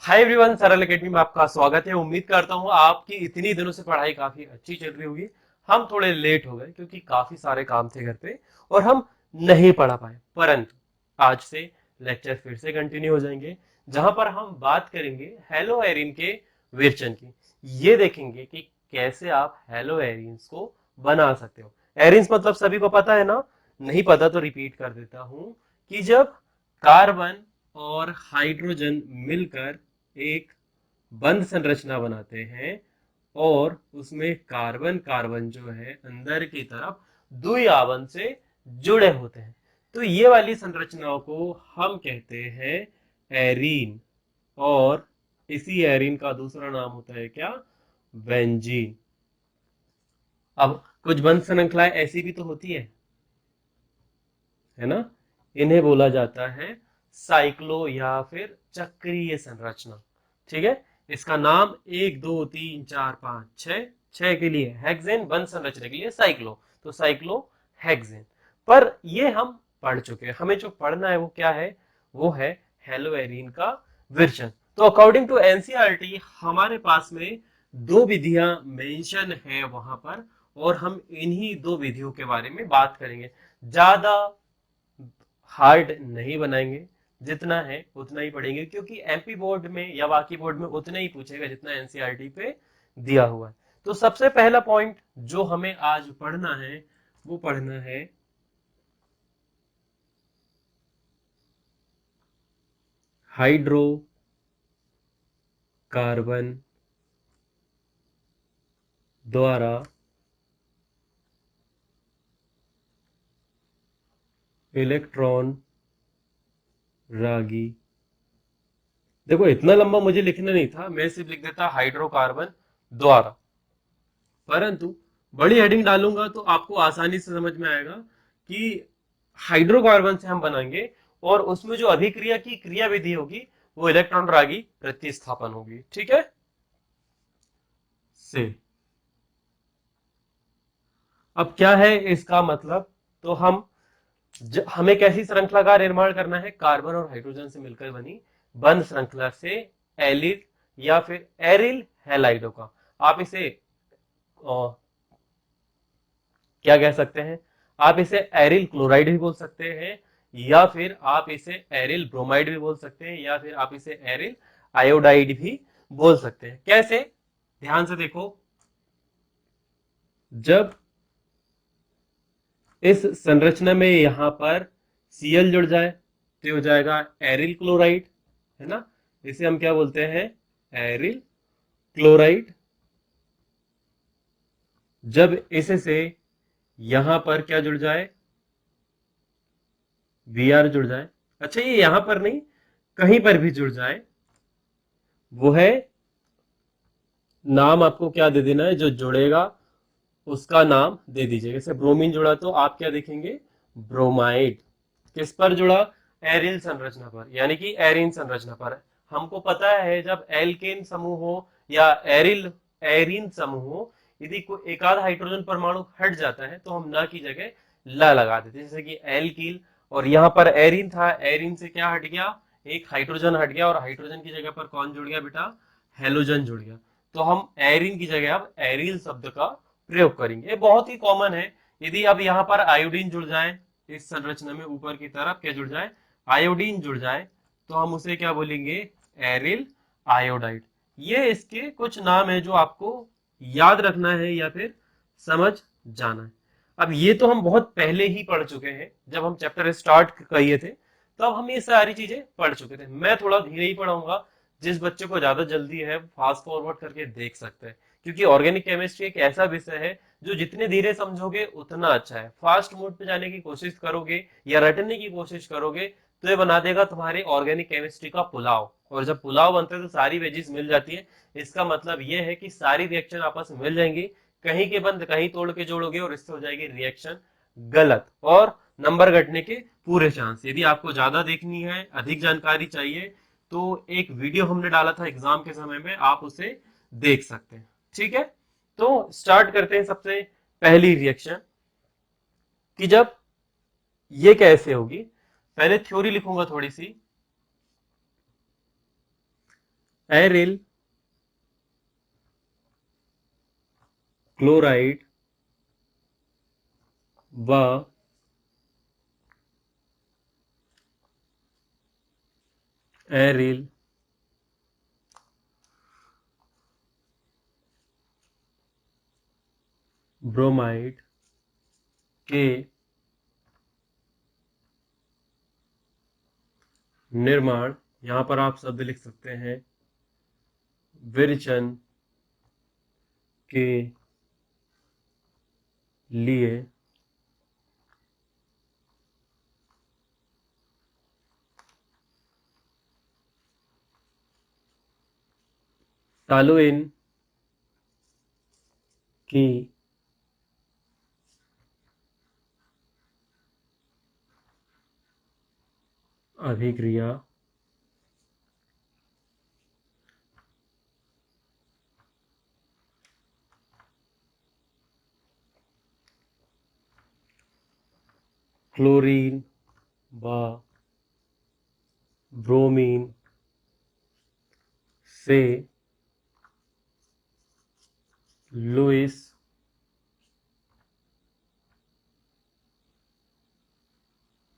Hi everyone, सरल academy में आपका स्वागत है। उम्मीद करता हूँ आपकी इतनी दिनों से पढ़ाई काफी अच्छी चल रही होगी। हम थोड़े लेट हो गए क्योंकि काफी सारे काम थे घर पे और हम नहीं पढ़ा पाए, परंतु आज से लेक्चर फिर से कंटिन्यू हो जाएंगे, जहां पर हम बात करेंगे हेलो एरिन के विरचन की। ये देखेंगे कि कैसे आप हेलो एरिन्स को बना सकते हो। एरिन्स मतलब सभी को पता है ना? नहीं पता तो रिपीट कर देता हूँ कि जब कार्बन और हाइड्रोजन मिलकर एक बंध संरचना बनाते हैं और उसमें कार्बन कार्बन जो है अंदर की तरफ द्वि आबंध से जुड़े होते हैं, तो ये वाली संरचनाओं को हम कहते हैं एरीन। और इसी एरीन का दूसरा नाम होता है क्या? बेंजीन। अब कुछ बंध श्रृंखलाएं ऐसी भी तो होती है ना? इन्हें बोला जाता है साइक्लो या फिर चक्रीय संरचना। ठीक है, इसका नाम 1 2 3 4 5 6 6 के लिए हेक्सेन, बंध संरचना के लिए साइक्लो, तो साइक्लो हेक्सेन। पर ये हम पढ़ चुके हैं, हमें जो पढ़ना है वो क्या है? वो है हेलोएरीन का विरचन। तो अकॉर्डिंग टू एनसीईआरटी हमारे पास में दो विधियां मेंशन है वहां पर, और हम इन्हीं दो विधियों के बारे में बात करेंगे। ज्यादा हार्ड नहीं बनाएंगे, जितना है उतना ही पढ़ेंगे, क्योंकि एमपी बोर्ड में या बाकी बोर्ड में उतना ही पूछेगा जितना एनसीईआरटी पे दिया हुआ है। तो सबसे पहला पॉइंट जो हमें आज पढ़ना है वो पढ़ना है हाइड्रोकार्बन द्वारा इलेक्ट्रॉन रागी। देखो, इतना लंबा मुझे लिखना नहीं था, मैं सिर्फ लिख देता हाइड्रोकार्बन द्वारा, परंतु बड़ी हेडिंग डालूंगा तो आपको आसानी से समझ में आएगा कि हाइड्रोकार्बन से हम बनाएंगे और उसमें जो अभिक्रिया की क्रिया विधि होगी वो इलेक्ट्रॉन रागी प्रतिस्थापन होगी। ठीक है से। अब क्या है इसका मतलब? तो हमें कैसी श्रृंखला का निर्माण करना है? कार्बन और हाइड्रोजन से मिलकर बनी बंध श्रृंखला से एलिल या फिर एरिल हैलाइडो का आप इसे क्या कह सकते हैं? आप इसे एरिल क्लोराइड भी बोल सकते हैं, या फिर आप इसे एरिल ब्रोमाइड भी बोल सकते हैं, या फिर आप इसे एरिल आयोडाइड भी बोल सकते हैं। कैसे? ध्यान से देखो, जब इस संरचना में यहां पर Cl जुड़ जाए तो हो जाएगा एरिल क्लोराइड, है ना? इसे हम क्या बोलते हैं? Aryl chloride. जब इससे यहां पर क्या जुड़ जाए? Br जुड़ जाए। अच्छा, ये यहां पर नहीं, कहीं पर भी जुड़ जाए, वो है नाम आपको क्या दे देना है? जो जुड़ेगा उसका नाम दे दीजिए। जैसे ब्रोमीन जुड़ा तो आप क्या देखेंगे? ब्रोमाइड। किस पर जुड़ा? एरिल संरचना पर, यानी कि एरिन संरचना पर। हमको पता है जब एल्केन समूह हो या एरिल एरिन समूह हो, यदि कोई एक आध हाइड्रोजन परमाणु हट जाता है तो हम ना की जगह ला लगा देते हैं। जैसे कि एल्कील, और यहाँ पर एरिन था, एरिन से क्या हट गया? एक हाइड्रोजन हट गया, और हाइड्रोजन की जगह पर कौन जुड़ गया बेटा? हेलोजन जुड़ गया। तो हम एरिन की जगह अब एरिल शब्द का प्रयोग करेंगे। ये बहुत ही कॉमन है। यदि अब यहाँ पर आयोडीन जुड़ जाए, इस संरचना में ऊपर की तरफ क्या जुड़ जाए? आयोडीन जुड़ जाए, तो हम उसे क्या बोलेंगे? Aryl iodide. ये इसके कुछ नाम है जो आपको याद रखना है या फिर समझ जाना है। अब ये तो हम बहुत पहले ही पढ़ चुके हैं, जब हम चैप्टर स्टार्ट किए थे तो अब हम ये सारी चीजें पढ़ चुके थे। मैं थोड़ा धीरे ही पढ़ाऊंगा, जिस बच्चे को ज्यादा जल्दी है फास्ट फॉरवर्ड करके देख सकते हैं, क्योंकि ऑर्गेनिक केमिस्ट्री एक ऐसा विषय है जो जितने धीरे समझोगे उतना अच्छा है। फास्ट मोड पे जाने की कोशिश करोगे या रटने की कोशिश करोगे तो ये बना देगा तुम्हारे ऑर्गेनिक केमिस्ट्री का पुलाव, और जब पुलाव बनता है तो सारी वेजीज मिल जाती है। इसका मतलब ये है कि सारी रिएक्शन आपस में मिल जाएंगी, कहीं के बंद कहीं तोड़ के जोड़ोगे और इससे हो जाएगी रिएक्शन गलत, और नंबर घटने के पूरे चांस। यदि आपको ज्यादा देखनी है, अधिक जानकारी चाहिए, तो एक वीडियो हमने डाला था एग्जाम के समय में, आप उसे देख सकते हैं। ठीक है, तो स्टार्ट करते हैं सबसे पहली रिएक्शन कि जब ये कैसे होगी। पहले थ्योरी लिखूंगा थोड़ी सी। एरिल क्लोराइड व एरिल ब्रोमाइड के निर्माण, यहां पर आप शब्द लिख सकते हैं विरेचन के लिए टॉलुइन की अभिक्रिया क्लोरीन व ब्रोमीन से लुईस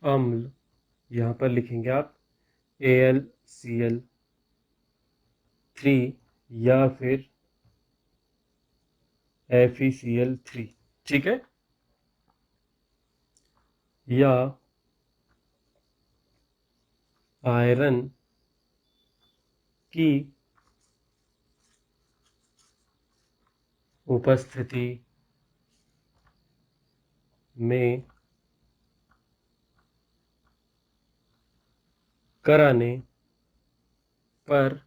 अम्ल, यहां पर लिखेंगे आप AlCl3 या फिर FeCl3, ठीक है, या आयरन की उपस्थिति में कराने पर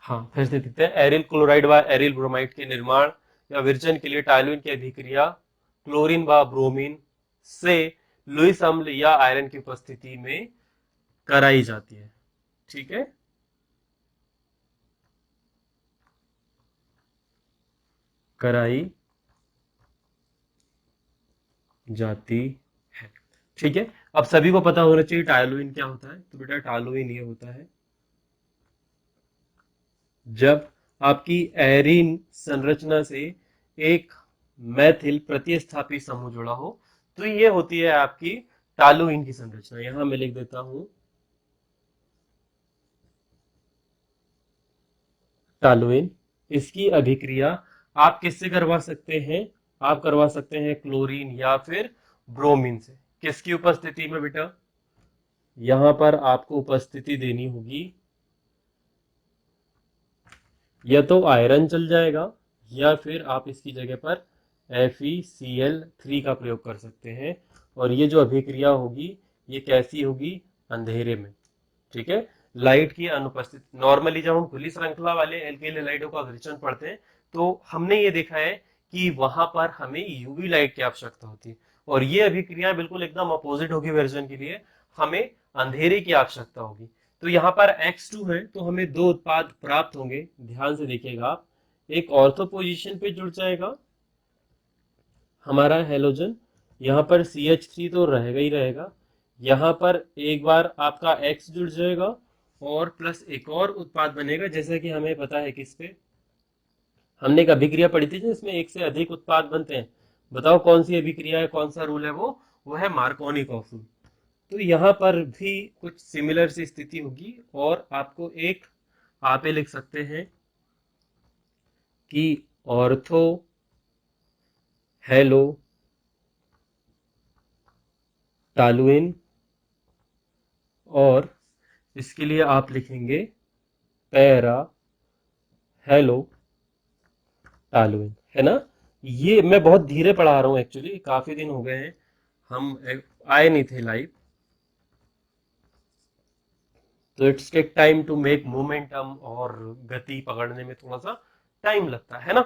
हाँ फिर से देखते हैं, एरिल क्लोराइड व एरिल ब्रोमाइड के निर्माण या विरजन के लिए टॉलुइन की अभिक्रिया क्लोरीन व ब्रोमीन से लुईस अम्ल या आयरन की उपस्थिति में कराई जाती है, ठीक है, कराई जाती है, ठीक है। अब सभी को पता होना चाहिए टॉलुइन क्या होता है, तो बेटा टॉलुइन ये होता है जब आपकी एरीन संरचना से एक मैथिल प्रतिस्थापी समूह जुड़ा हो, तो ये होती है आपकी टॉलुइन की संरचना। यहां मैं लिख देता हूं टॉलुइन। इसकी अभिक्रिया आप किससे करवा सकते हैं, आप करवा सकते हैं क्लोरीन या फिर ब्रोमीन से। किसकी उपस्थिति में बेटा, यहां पर आपको उपस्थिति देनी होगी, या तो आयरन चल जाएगा या फिर आप इसकी जगह पर FeCl3 का प्रयोग कर सकते हैं। और ये जो अभिक्रिया होगी ये कैसी होगी, अंधेरे में, ठीक है, लाइट की अनुपस्थित। नॉर्मली जब हम खुली श्रृंखला वाले एल्किल हैलाइडों का विरेचन पढ़ते हैं तो हमने ये देखा है कि वहां पर हमें यूवी लाइट की आवश्यकता होती है, और ये अभिक्रिया बिल्कुल एकदम अपोजिट होगी विरेचन के लिए, हमें अंधेरे की आवश्यकता होगी। तो यहाँ पर X2 है तो हमें दो उत्पाद प्राप्त होंगे, ध्यान से देखिएगा आप, एक ऑर्थो पोजीशन पे जुड़ जाएगा हमारा हेलोजन, यहाँ पर CH3 तो रहेगा ही रहेगा, यहाँ पर एक बार आपका X जुड़ जाएगा और प्लस एक और उत्पाद बनेगा, जैसा कि हमें पता है कि इस पे हमने एक अभिक्रिया पढ़ी थी जिसमें एक से अधिक उत्पाद बनते हैं। बताओ कौन सी अभिक्रिया है, कौन सा रूल है, वो है मार्कोनी-कॉफ रूल। तो यहाँ पर भी कुछ सिमिलर सी स्थिति होगी, और आपको एक आप ये लिख सकते हैं कि ऑर्थो हेलो टॉलुइन, और इसके लिए आप लिखेंगे पैरा हेलो टॉलुइन, है ना। ये मैं बहुत धीरे पढ़ा रहा हूँ, एक्चुअली काफी दिन हो गए हैं हम आए नहीं थे लाइव, तो it's take time to make momentum, और गति पकड़ने में थोड़ा सा टाइम लगता है ना।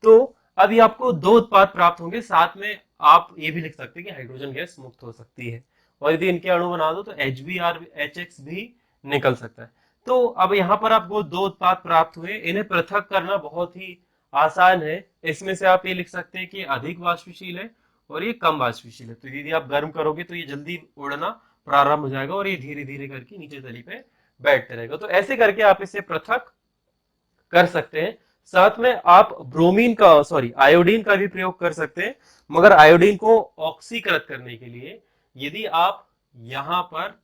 तो अभी आपको दो उत्पाद प्राप्त होंगे, साथ में आप ये भी लिख सकते हैं कि हाइड्रोजन गैस मुक्त हो सकती है, और यदि इनके अणु बना दो तो HBr HX भी निकल सकता है। तो अब यहाँ पर आपको दो उत्पाद प्राप्त हुए, इन्हें पृथक करना बहुत ही आसान है। इसमें से आप ये लिख सकते हैं कि अधिक वाष्पशील है और ये कम वाष्पशील है, तो यदि आप गर्म करोगे तो ये जल्दी उड़ना प्रारंभ हो जाएगा और ये धीरे धीरे करके नीचे तली पे बैठते रहेगा। तो ऐसे करके आप इसे पृथक कर सकते हैं। साथ में आप ब्रोमीन का सॉरी आयोडीन का भी प्रयोग कर सकते हैं, मगर आयोडीन को ऑक्सीकृत करने के लिए यदि आप यहाँ पर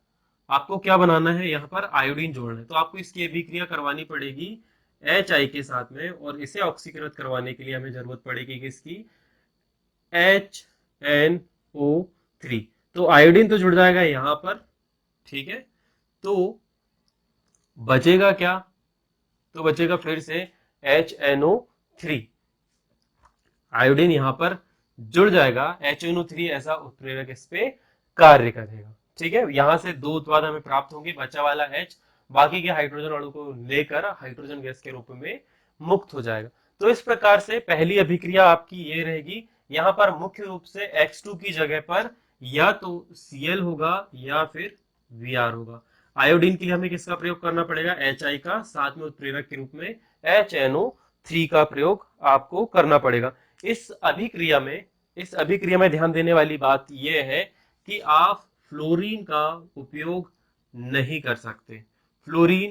आपको क्या बनाना है, यहाँ पर आयोडीन जोड़ना है, तो आपको इसकी अभिक्रिया करवानी पड़ेगी HI के साथ में, और इसे ऑक्सीकृत करवाने के लिए हमें जरूरत पड़ेगी किसकी, HNO3। तो आयोडीन तो जुड़ जाएगा यहाँ पर, ठीक है। तो बचेगा क्या, तो बचेगा फिर से HNO3। आयोडीन यहां पर जुड़ जाएगा, HNO3 ऐसा उत्प्रेरक इस पे कार्य करेगा, ठीक है। यहां से दो उत्पाद हमें प्राप्त होंगे, बचा वाला H बाकी के हाइड्रोजन अणु को लेकर हाइड्रोजन गैस के रूप में मुक्त हो जाएगा। तो इस प्रकार से पहली अभिक्रिया आपकी ये रहेगी। यहाँ पर मुख्य रूप से X2 की जगह पर या तो Cl होगा या फिर Vr होगा। आयोडीन के लिए हमें किसका प्रयोग करना पड़ेगा, HI का, साथ में उत्प्रेरक के रूप में HNO3 का प्रयोग आपको करना पड़ेगा। इस अभिक्रिया में ध्यान देने वाली बात यह है कि आप फ्लोरीन का उपयोग नहीं कर सकते। फ्लोरीन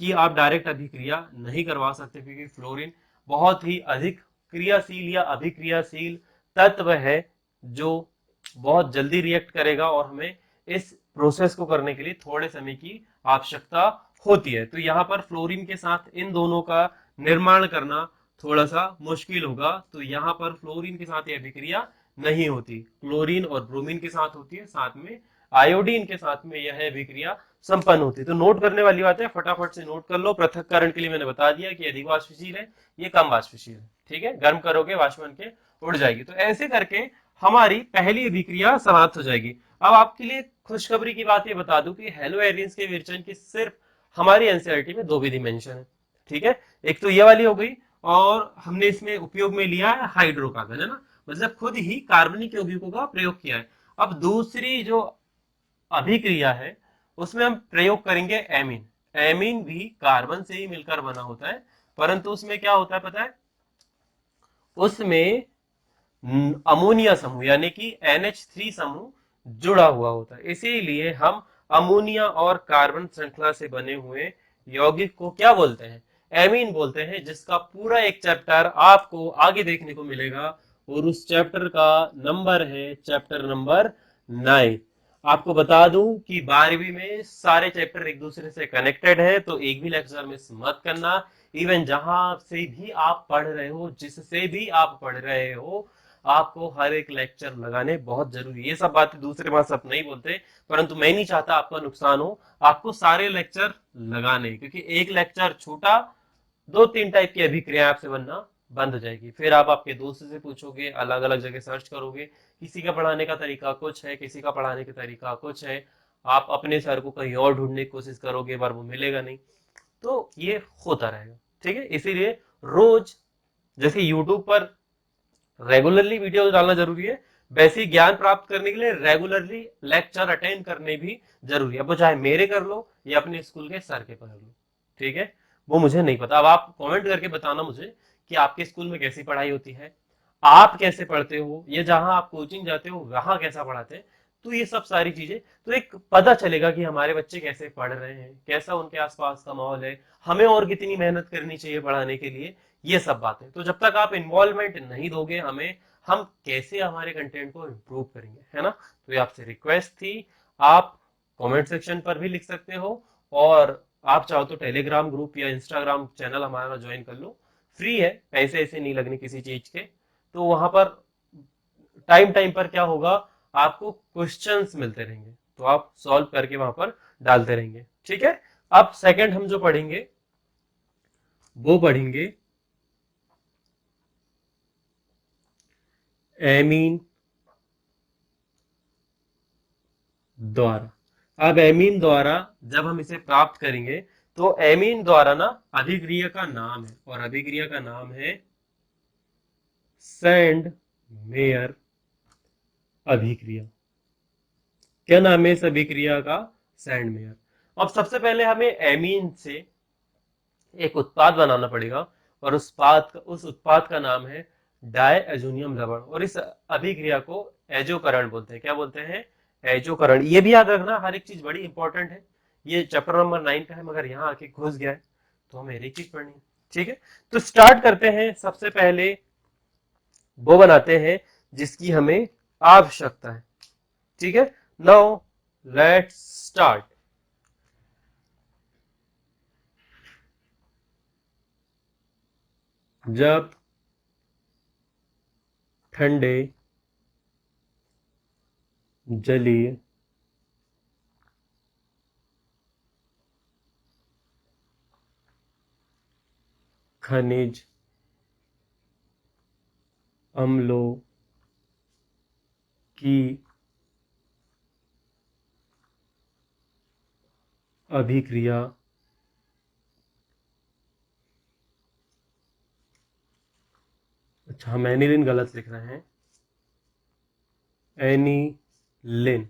की आप डायरेक्ट अभिक्रिया नहीं करवा सकते, क्योंकि फ्लोरीन बहुत ही अधिक क्रियाशील या अभिक्रियाशील तत्व है जो बहुत जल्दी रिएक्ट करेगा, और हमें इस प्रोसेस को करने के लिए थोड़े समय की आवश्यकता होती है। तो यहाँ पर फ्लोरीन के साथ इन दोनों का निर्माण करना थोड़ा सा मुश्किल होगा। तो यहाँ पर फ्लोरीन के साथ ये अभिक्रिया नहीं होती, क्लोरीन और ब्रोमीन के साथ होती है, साथ में आयोडीन के साथ में यह अभिक्रिया संपन्न होती है। तो नोट करने वाली बात है, फटाफट से नोट कर लो। पृथक्करण के लिए मैंने बता दिया कि अधिक वाष्पशील है, ये कम वाष्पशील है, ठीक है। गर्म करोगे वाष्पन के उड़ जाएगी। तो ऐसे करके हमारी पहली अभिक्रिया समाप्त हो जाएगी। अब आपके लिए खुशखबरी की बात ये बता दूं कि हेलो एरियंस के विरचन की सिर्फ हमारी एनसीईआरटी में दो विधि मेंशन है, ठीक है। एक तो ये वाली हो गई, और हमने इसमें उपयोग में लिया है हाइड्रोकार्बन, है ना, मतलब खुद ही कार्बनिक यौगिकों का प्रयोग किया है। अब दूसरी जो अभिक्रिया है उसमें हम प्रयोग करेंगे एमीन। एमीन भी कार्बन से ही मिलकर बना होता है, परंतु उसमें क्या होता है पता है, उसमें अमोनिया समूह यानी कि NH3 समूह जुड़ा हुआ होता है। इसीलिए हम अमोनिया और कार्बन श्रृंखला से बने हुए यौगिक को क्या बोलते हैं, एमीन बोलते हैं, जिसका पूरा एक चैप्टर आपको आगे देखने को मिलेगा, और उस चैप्टर का नंबर है चैप्टर नंबर 9। आपको बता दूं कि 12वीं में सारे चैप्टर एक दूसरे से कनेक्टेड है, तो एक भी लेक्चर मिस मत करना। इवन जहां से भी आप पढ़ रहे हो, जिससे भी आप पढ़ रहे हो, आपको हर एक लेक्चर लगाने बहुत जरूरी है। ये सब बातें दूसरे वहां सब नहीं बोलते, परंतु मैं नहीं चाहता आपका नुकसान हो, आपको सारे लेक्चर लगाने, क्योंकि एक लेक्चर छूटा, दो तीन टाइप की अभिक्रिया आपसे बनना बंद हो जाएगी। फिर आप आपके दोस्त से पूछोगे, अलग अलग जगह सर्च करोगे, किसी का पढ़ाने का तरीका कुछ है, किसी का पढ़ाने का तरीका कुछ है, आप अपने सर को कहीं और ढूंढने की कोशिश करोगे, पर वो मिलेगा नहीं। तो ये होता रहेगा, ठीक है। इसीलिए रोज जैसे यूट्यूब पर रेगुलरली वीडियो डालना जरूरी है, वैसे ही ज्ञान प्राप्त करने के लिए रेगुलरली लेक्चर अटेंड करने भी जरूरी है। अब वो चाहे मेरे कर लो या अपने स्कूल के सर के कर लो, ठीक है, वो मुझे नहीं पता। अब आप कमेंट करके बताना मुझे कि आपके स्कूल में कैसी पढ़ाई होती है, आप कैसे पढ़ते हो, या जहां आप कोचिंग जाते हो वहां कैसा पढ़ाते हैं। तो ये सब सारी चीजें, तो एक पता चलेगा कि हमारे बच्चे कैसे पढ़ रहे हैं, कैसा उनके आसपास का माहौल है, हमें और कितनी मेहनत करनी चाहिए पढ़ाने के लिए, ये सब बातें। तो जब तक आप इन्वॉल्वमेंट नहीं दोगे हमें, हम कैसे हमारे कंटेंट को इम्प्रूव करेंगे, है ना। तो ये आपसे रिक्वेस्ट थी। आप कमेंट सेक्शन पर भी लिख सकते हो, और आप चाहो तो टेलीग्राम ग्रुप या इंस्टाग्राम चैनल हमारा ज्वाइन कर लो, फ्री है, पैसे ऐसे नहीं लगने किसी चीज के। तो वहां पर टाइम टाइम पर क्या होगा, आपको क्वेश्चंस मिलते रहेंगे, तो आप सॉल्व करके वहां पर डालते रहेंगे, ठीक है। अब सेकंड हम जो पढ़ेंगे वो पढ़ेंगे एमीन द्वारा। अब एमीन द्वारा जब हम इसे प्राप्त करेंगे, तो एमीन द्वारा ना अभिक्रिया का नाम है, और अभिक्रिया का नाम है सैंड मेयर अभिक्रिया। क्या नाम है इस अभिक्रिया का, सैंड मेयर। अब सबसे पहले हमें एमीन से एक उत्पाद बनाना पड़ेगा, और उस उत्पाद का नाम है डाई एजोनियम रबड़, और इस अभिक्रिया को एजोकरण बोलते हैं। क्या बोलते हैं, एजोकरण, ये भी याद रखना, हर एक चीज बड़ी इंपॉर्टेंट है। ये चैप्टर नंबर 9 का है, मगर यहाँ आके घुस गया है तो हमें हर एक चीज पढ़नी है। ठीक है, तो स्टार्ट करते हैं। सबसे पहले वो बनाते हैं जिसकी हमें आवश्यकता है। ठीक है, नाउ लेट्स स्टार्ट। जब ठंडे जलीय खनिज अम्लों की अभिक्रिया अच्छा, हम एनिलिन गलत लिख रहे हैं। एनिलिन,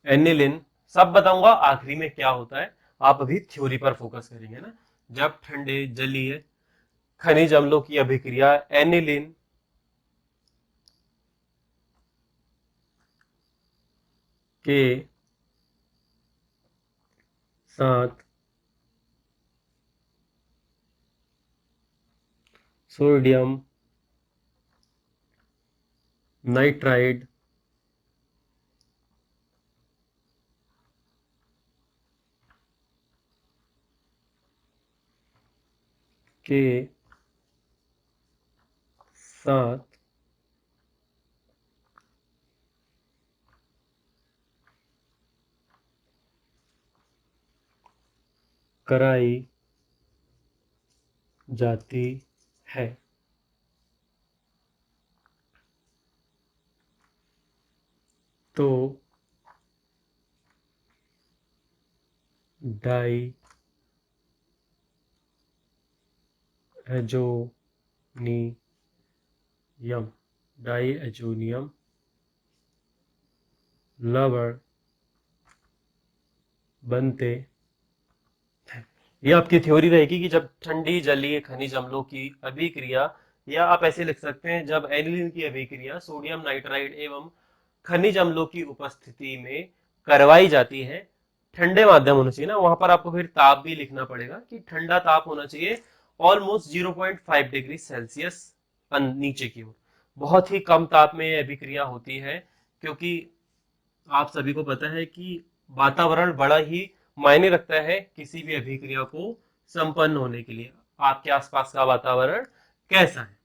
एनिलिन सब बताऊंगा आखिरी में क्या होता है। आप अभी थ्योरी पर फोकस करेंगे ना। जब ठंडे जलीय खनिज अम्लों की अभिक्रिया एनिलिन के साथ सोडियम नाइट्राइड के साथ कराई जाती है तो डाई एजोनियम डाई एजोनियम लवण बनते हैं। ये आपकी थ्योरी रहेगी कि जब ठंडी जलीय खनिज अम्लों की अभिक्रिया, या आप ऐसे लिख सकते हैं जब एनिलीन की अभिक्रिया सोडियम नाइट्राइड एवं खनिज अम्लों की उपस्थिति में करवाई जाती है। ठंडे माध्यम होना चाहिए ना, वहां पर आपको फिर ताप भी लिखना पड़ेगा कि ठंडा ताप होना चाहिए ऑलमोस्ट 0.5 डिग्री सेल्सियस नीचे की ओर। बहुत ही कम ताप में यह अभिक्रिया होती है, क्योंकि आप सभी को पता है कि वातावरण बड़ा ही मायने रखता है किसी भी अभिक्रिया को संपन्न होने के लिए। आपके आसपास का वातावरण कैसा है,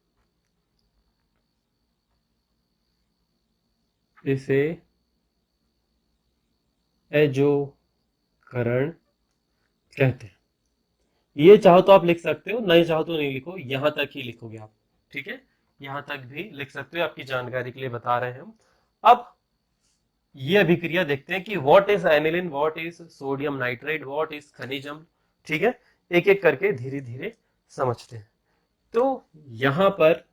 इसे एजोकरण कहते हैं। ये चाहो तो आप लिख सकते हो, नहीं चाहो तो नहीं लिखो, यहां तक ही लिखोगे आप। ठीक है, यहां तक भी लिख सकते हो, आपकी जानकारी के लिए बता रहे हैं हम। अब ये अभिक्रिया देखते हैं कि what is aniline, what is sodium nitride, what is खनिज अम्ल। ठीक है, एक एक करके धीरे धीरे समझते हैं। तो यहां पर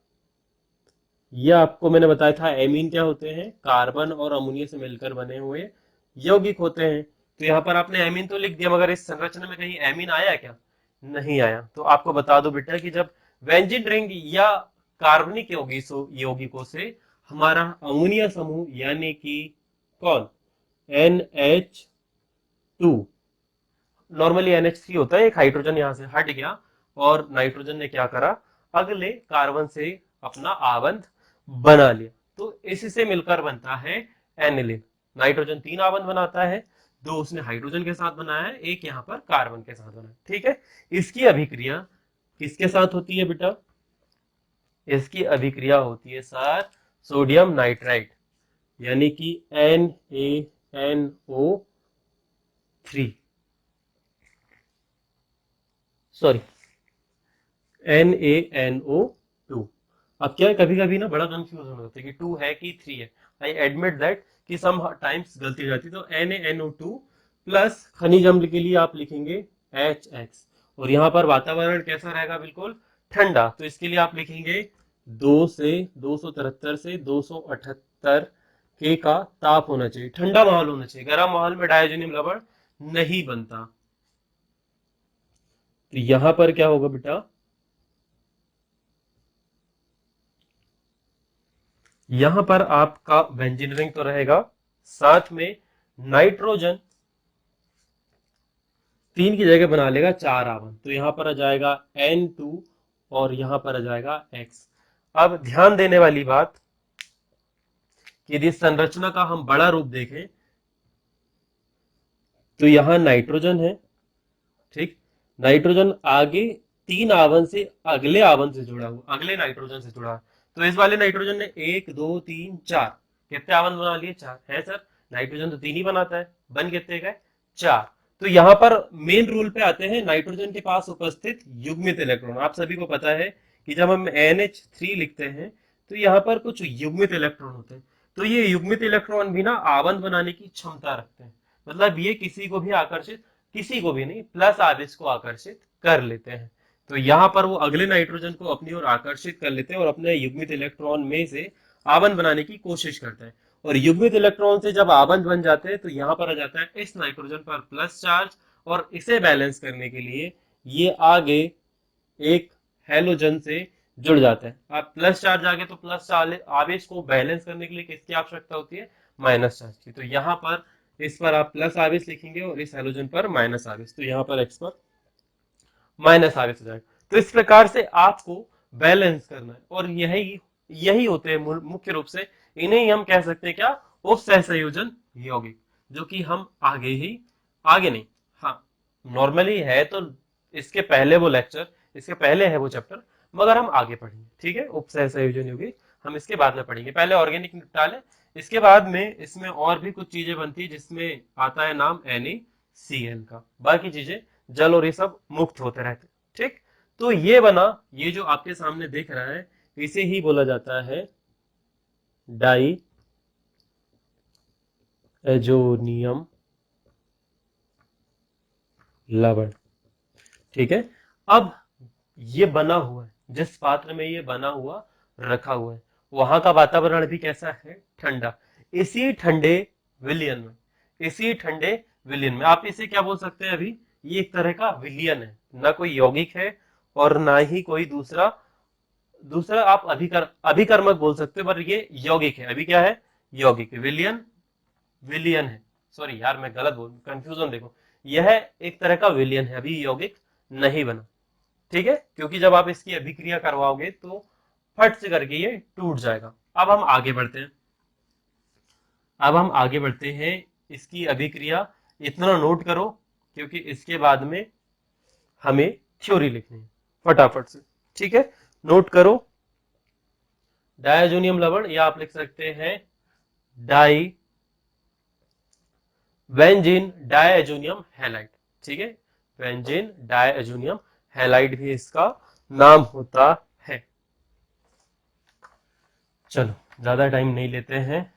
ये आपको मैंने बताया था, एमीन क्या होते हैं, कार्बन और अमोनिया से मिलकर बने हुए यौगिक होते हैं। तो यहाँ पर आपने एमीन तो लिख दिया, मगर इस संरचना में कहीं एमीन आया क्या? नहीं आया। तो आपको बता दो बेटा कि जब बेंजीन रिंग या कार्बनिक यौगिकों से हमारा अमोनिया समूह यानी कि कौन, NH2, नॉर्मली NH3 होता है, एक हाइड्रोजन यहां से हट गया और नाइट्रोजन ने क्या करा, अगले कार्बन से अपना आबंध बना लिया, तो इससे मिलकर बनता है एनिलिन। नाइट्रोजन 3 आबंध बनाता है, 2 उसने हाइड्रोजन के साथ बनाया है, एक यहाँ पर कार्बन के साथ बनाया। ठीक है, इसकी अभिक्रिया किसके साथ होती है बेटा? इसकी अभिक्रिया होती है सर सोडियम नाइट्राइड, यानी कि NaNO3, सॉरी NaNO2। अब क्या है, कभी कभी ना बड़ा कंफ्यूजन होता है कि 2 है कि 3 है। आई एडमिट दैट कि सम टाइम्स गलती हो जाती है। तो NaNO2 प्लस खनिज अम्ल के लिए आप लिखेंगे HX, और यहाँ पर वातावरण कैसा रहेगा, बिल्कुल ठंडा। तो इसके लिए आप लिखेंगे 2 से 273 से 278 के का ताप होना चाहिए, ठंडा माहौल होना चाहिए। गर्म माहौल में डायजोनियम लवण नहीं बनता। तो यहां पर क्या होगा बेटा, यहां पर आपका बेंजीन रिंग तो रहेगा, साथ में नाइट्रोजन 3 की जगह बना लेगा 4 आवन, तो यहां पर आ जाएगा N2 और यहां पर आ जाएगा X। अब ध्यान देने वाली बात कि यदि संरचना का हम बड़ा रूप देखें तो यहां नाइट्रोजन है, ठीक। नाइट्रोजन आगे 3 आवन से अगले आवन से जुड़ा हुआ, अगले नाइट्रोजन से जुड़ा है। तो इस वाले नाइट्रोजन ने 1 2 3 4 कितने आवन बना लिए? 4 है सर, नाइट्रोजन तो 3 ही बनाता है, बन कितने गए? 4। तो यहां पर मेन रूल पे आते हैं नाइट्रोजन के पास उपस्थित युग्मित इलेक्ट्रॉन। आप सभी को पता है कि जब हम NH3 लिखते हैं तो यहाँ पर कुछ युग्मित इलेक्ट्रॉन होते हैं। तो ये युग्मित इलेक्ट्रॉन भी ना आवन बनाने की क्षमता रखते हैं, मतलब ये किसी को भी आकर्षित, किसी को भी नहीं, प्लस आवेश को आकर्षित कर लेते हैं। तो यहाँ पर वो अगले नाइट्रोजन को अपनी ओर आकर्षित कर लेते हैं और अपने युग्मित इलेक्ट्रॉन में से आवन बनाने की कोशिश करते हैं। और युग्मित इलेक्ट्रॉन से जब आबंध बन जाते हैं तो यहाँ पर आ जाता है इस नाइट्रोजन पर प्लस चार्ज, और इसे बैलेंस करने के लिए ये आगे एक हैलोजन से जुड़ जाता है। आप प्लस चार्ज आगे तो प्लस चार्ज, आवेश को बैलेंस करने के लिए किसकी आवश्यकता होती है? माइनस चार्ज की। तो यहाँ पर इस पर आप प्लस आवेश लिखेंगे और इस हैलोजन पर माइनस आवेश, तो यहाँ पर एक्स पर माइनस आवेश हो जाएगा। तो इस प्रकार से आपको बैलेंस करना है, और यही यही होते हैं मुख्य रूप से, इन्हें ही हम कह सकते हैं क्या? उप सहसंयोजन यौगिक, जो कि हम आगे नहीं, हाँ नॉर्मली है तो इसके पहले वो लेक्चर, इसके पहले है वो चैप्टर, मगर हम आगे पढ़ेंगे, ठीक है। उप सहसंयोजन यौगिक हम इसके बाद में पढ़ेंगे, पहले ऑर्गेनिक निपटा लें। इसके बाद में इसमें और भी कुछ चीजें बनती है जिसमें आता है नाम NaCl का, बाकी चीजें जल और ये सब मुक्त होते रहते, ठीक। तो ये बना, ये जो आपके सामने दिख रहा है इसे ही बोला जाता है डाई एजोनियम लवण, ठीक है। अब ये बना हुआ है, जिस पात्र में ये बना हुआ रखा हुआ है, वहां का वातावरण भी कैसा है? ठंडा। इसी ठंडे विलयन में, इसी ठंडे विलयन में आप इसे क्या बोल सकते हैं? अभी ये एक तरह का विलयन है, ना कोई यौगिक है और ना ही कोई दूसरा, आप अभिकर्मक बोल सकते हो, पर ये यौगिक है। अभी क्या है? यौगिक। विलयन, विलियन है, सॉरी यार मैं गलत बोल, कंफ्यूजन देखो, यह एक तरह का विलियन है, अभी यौगिक नहीं बना, ठीक है। क्योंकि जब आप इसकी अभिक्रिया करवाओगे तो फट से करके ये टूट जाएगा। अब हम आगे बढ़ते हैं, इसकी अभिक्रिया। इतना नोट करो क्योंकि इसके बाद में हमें थ्योरी लिखनी है फटाफट से, ठीक है। नोट करो, डायजोनियम लवण, या आप लिख सकते हैं डाई बेंजीन डायजोनियम हैलाइड, ठीक है। बेंजीन डायजोनियम हैलाइड भी इसका नाम होता है। चलो ज्यादा टाइम नहीं लेते हैं,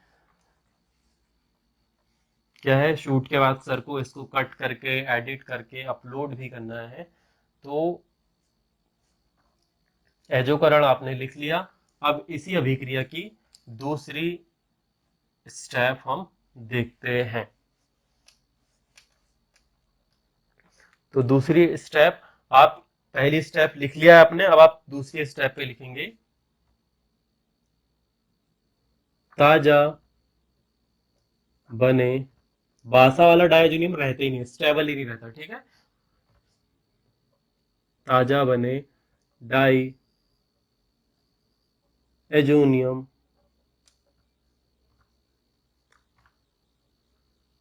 क्या है, शूट के बाद सर को इसको कट करके एडिट करके अपलोड भी करना है। तो एजोकरण आपने लिख लिया। अब इसी अभिक्रिया की दूसरी स्टेप हम देखते हैं। तो दूसरी स्टेप, आप पहली स्टेप लिख लिया है आपने, अब आप दूसरी स्टेप पे लिखेंगे ताजा बने, बासा वाला डायजोनियम रहते ही नहीं, स्टेबल ही नहीं रहता, ठीक है। ताजा बने डाई एजोनियम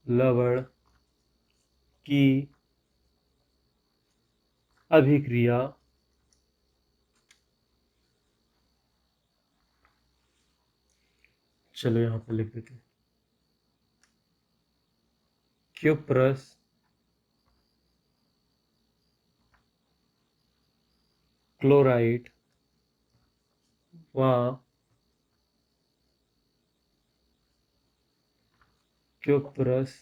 लवण की अभिक्रिया चलो यहां पर लिख देते हैं, क्यूप्रस क्लोराइड व क्यूप्रस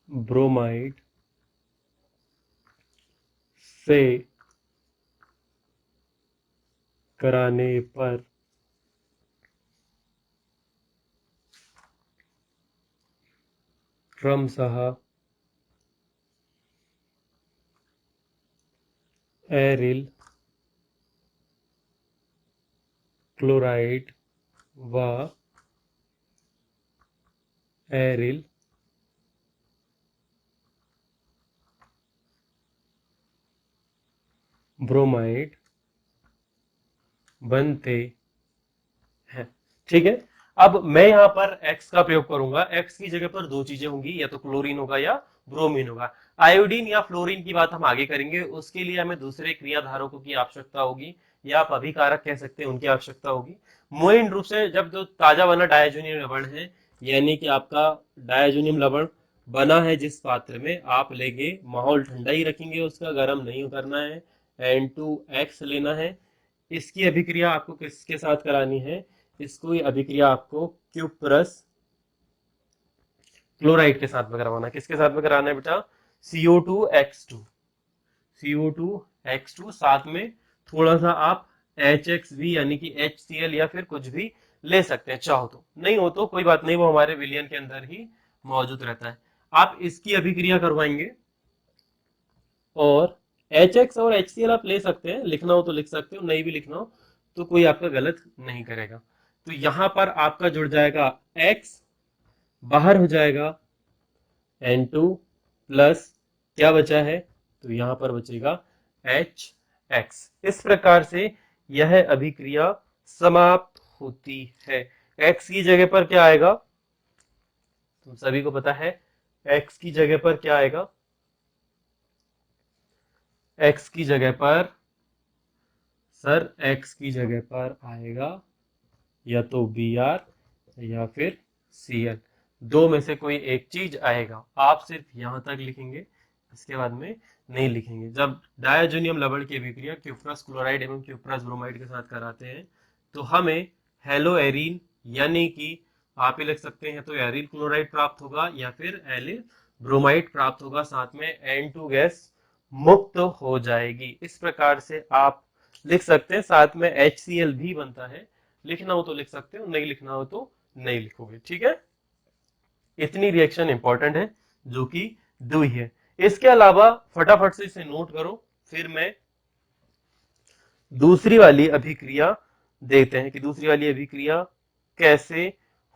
ब्रोमाइड से कराने पर क्रमशः एरिल क्लोराइड व एरिल ब्रोमाइड बनते हैं। ठीक है। अब मैं यहाँ पर X का प्रयोग करूंगा। X की जगह पर दो चीजें होंगी, या तो क्लोरीन होगा या ब्रोमीन होगा। आयोडीन या फ्लोरीन की बात हम आगे करेंगे, उसके लिए हमें दूसरे क्रियाधारकों की आवश्यकता होगी, या आप अभिकारक कह सकते हैं, उनकी आवश्यकता होगी। मूल रूप से जब जो ताजा बना डायजोनियम लवण है, यानी कि आपका डायजोनियम लवण बना है जिस पात्र में, आप लेंगे, माहौल ठंडा ही रखेंगे, उसका गर्म नहीं करना है, N2X लेना है। इसकी अभिक्रिया आपको किसके साथ करानी है? इसको अभिक्रिया आपको क्यूप्रस क्लोराइड के साथ में करवाना है। किसके साथ में कराना है बेटा? CO2X2, CO2X2, साथ में थोड़ा सा आप HX भी यानी कि HCl या फिर कुछ भी ले सकते हैं चाहो तो, नहीं हो तो कोई बात नहीं, वो हमारे विलयन के अंदर ही मौजूद रहता है। आप इसकी अभिक्रिया करवाएंगे, और HX और HCl आप ले सकते हैं, लिखना हो तो लिख सकते हो, नहीं भी लिखना हो तो कोई आपका गलत नहीं करेगा। तो यहां पर आपका जुड़ जाएगा X, बाहर हो जाएगा N2 प्लस, क्या बचा है? तो यहां पर बचेगा HX। इस प्रकार से यह अभिक्रिया समाप्त होती है। X की जगह पर क्या आएगा? तुम सभी को पता है X की जगह पर क्या आएगा? X की जगह पर, सर X की जगह पर आएगा या तो Br या फिर Cl, दो में से कोई एक चीज आएगा। आप सिर्फ यहां तक लिखेंगे, इसके बाद में नहीं लिखेंगे। जब डायजोनियम लवण की अभिक्रिया क्यूप्रस क्लोराइड एवं क्यूप्रस ब्रोमाइड के साथ कराते हैं, तो हमें हेलो एरीन, यानी कि आप ही लिख सकते हैं, तो एरिल क्लोराइड प्राप्त होगा या फिर एलिल ब्रोमाइड प्राप्त होगा, साथ में N2 गैस मुक्त हो जाएगी। इस प्रकार से आप लिख सकते हैं, साथ में HCl भी बनता है, लिखना हो तो लिख सकते हो, नहीं लिखना हो तो नहीं लिखोगे। ठीक है, इतनी रिएक्शन इंपॉर्टेंट है जो कि दुई है। इसके अलावा फटाफट से इसे नोट करो, फिर मैं दूसरी वाली अभिक्रिया देखते हैं कि दूसरी वाली अभिक्रिया कैसे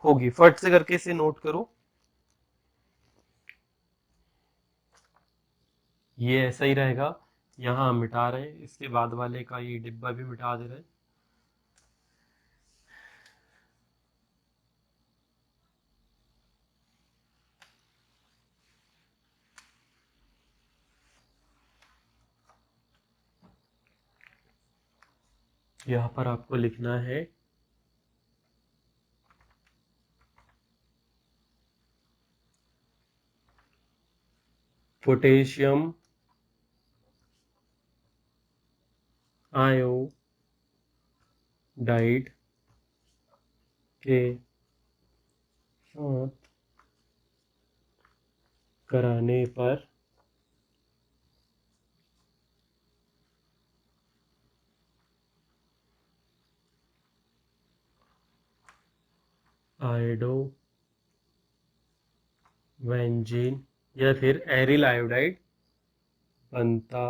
होगी। फट से करके इसे नोट करो। ये ऐसा ही रहेगा, यहां हम मिटा रहे हैं, इसके बाद वाले का ये डिब्बा भी मिटा दे रहे हैं। यहाँ पर आपको लिखना है पोटेशियम आयोडाइड के साथ कराने पर आयोडो वेंजीन या फिर एरिल आयोडाइड बनता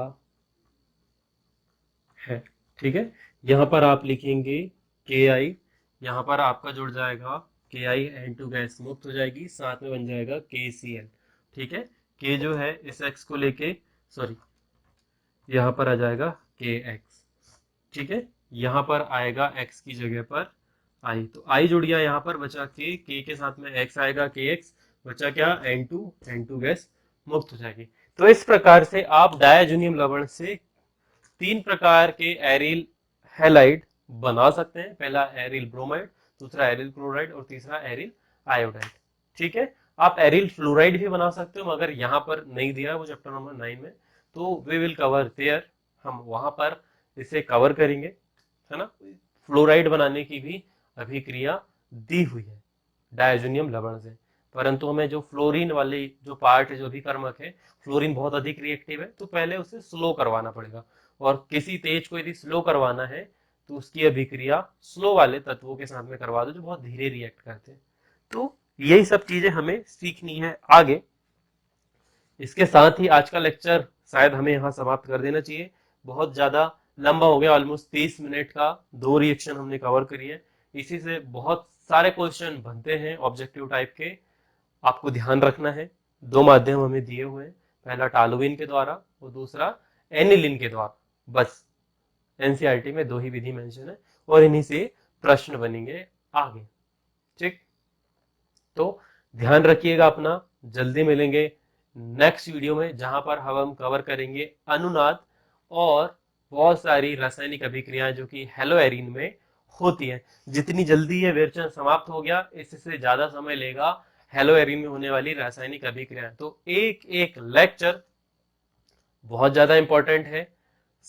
है। ठीक है, यहाँ पर आप लिखेंगे Ki, यहाँ पर आपका जुड़ जाएगा Ki, N2 गैस मुक्त हो जाएगी, साथ में बन जाएगा KCl। ठीक है, K जो है इस X को लेके, सॉरी, यहाँ पर आ जाएगा KX। ठीक है, यहाँ पर आएगा X की जगह पर I, तो I जुड़ गया, यहाँ पर बचा K के साथ में X आएगा, KX बचा क्या? N2 गैस मुक्त हो जाएगी। तो इस प्रकार से आप डायजोनियम लवण से तीन प्रकार के एरिल हैलाइड बना सकते हैं। पहला एरिल ब्रोमाइड, दूसरा एरिल क्लोराइड और तीसरा एरिल आयोडाइड। ठीक है, आप एरिल फ्लोराइड भी बना सकते हो, मगर यहाँ पर नहीं दिया वो चैप्टर नंबर 9 में, तो वी विल कवर देयर, हम वहां पर इसे कवर करेंगे, है ना। फ्लोराइड बनाने की भी अभिक्रिया दी हुई है डायजोनियम लवण से, परंतु हमें जो फ्लोरीन वाली जो पार्ट है, जो भी कर्मक है, फ्लोरीन बहुत अधिक रिएक्टिव है, तो पहले उसे स्लो करवाना पड़ेगा। और किसी तेज को यदि स्लो करवाना है तो उसकी अभिक्रिया स्लो वाले तत्वों के साथ में करवा दो जो बहुत धीरे रिएक्ट करते हैं। तो यही सब चीजें हमें सीखनी है आगे। इसके साथ ही आज का लेक्चर शायद हमें यहाँ समाप्त कर देना चाहिए, बहुत ज्यादा लंबा हो गया, ऑलमोस्ट 30 मिनट का, दो रिएक्शन हमने कवर करी है। इसी से बहुत सारे क्वेश्चन बनते हैं ऑब्जेक्टिव टाइप के, आपको ध्यान रखना है, दो माध्यम हमें दिए हुए हैं, पहला टालोविन के द्वारा और दूसरा एनिलिन के द्वारा। बस एनसीईआरटी में दो ही विधि मेंशन है और इन्हीं से प्रश्न बनेंगे आगे। ठीक, तो ध्यान रखिएगा अपना। जल्दी मिलेंगे नेक्स्ट वीडियो में, जहां पर हम कवर करेंगे अनुनाद और बहुत सारी रासायनिक अभिक्रियाएं जो कि हेलोएरिन में होती है। जितनी जल्दी ये विरचन समाप्त हो गया, इससे ज्यादा समय लेगा हेलोएरिन में होने वाली रासायनिक अभिक्रियाएं। तो एक एक लेक्चर बहुत ज्यादा इंपॉर्टेंट है।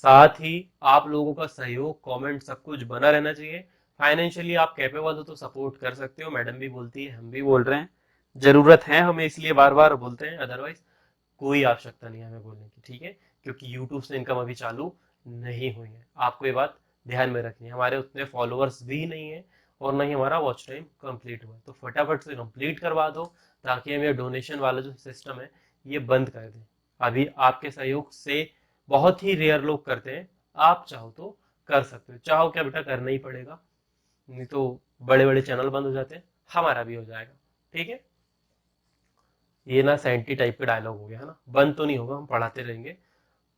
साथ ही आप लोगों का सहयोग, कमेंट, सब कुछ बना रहना चाहिए। फाइनेंशियली आप कैपेबल हो तो सपोर्ट कर सकते हो, मैडम भी बोलती है, हम भी बोल रहे हैं, जरूरत है हमें इसलिए बार बार बोलते हैं, अदरवाइज कोई आवश्यकता नहीं है हमें बोलने की। ठीक है, क्योंकि यूट्यूब से इनकम अभी चालू नहीं हुई है, आपको ये बात ध्यान में रखनी है। हमारे उतने फॉलोअर्स भी नहीं है और ना ही हमारा वॉच टाइम कंप्लीट हुआ है, तो फटाफट से कंप्लीट करवा दो ताकि हम ये डोनेशन वाला जो सिस्टम है ये बंद कर दें। अभी आपके सहयोग से बहुत ही रेयर लोग करते हैं, आप चाहो तो कर सकते हो। चाहो क्या बेटा, करना ही पड़ेगा, नहीं तो बड़े बड़े चैनल बंद हो जाते हैं, हमारा भी हो जाएगा। ठीक है, ये ना सैंटी टाइप के डायलॉग हो गया है ना, बंद तो नहीं होगा, हम पढ़ाते रहेंगे।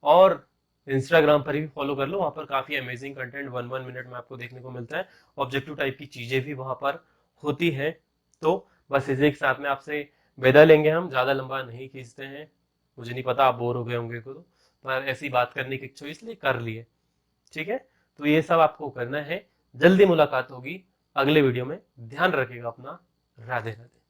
और इंस्टाग्राम पर भी फॉलो कर लो, वहां पर काफी अमेजिंग कंटेंट 1 1 मिनट में आपको देखने को मिलता है। ऑब्जेक्टिव टाइप की चीजें भी वहां पर होती हैं। तो बस इसी के साथ में आपसे विदा लेंगे, हम ज्यादा लंबा नहीं खींचते हैं। मुझे नहीं पता आप बोर हो गए होंगे को, तो पर ऐसी बात करने की इच्छा हुई इसलिए कर लिए। ठीक है, तो ये सब आपको करना है। जल्दी मुलाकात होगी अगले वीडियो में, ध्यान रखिएगा अपना। राधे राधे।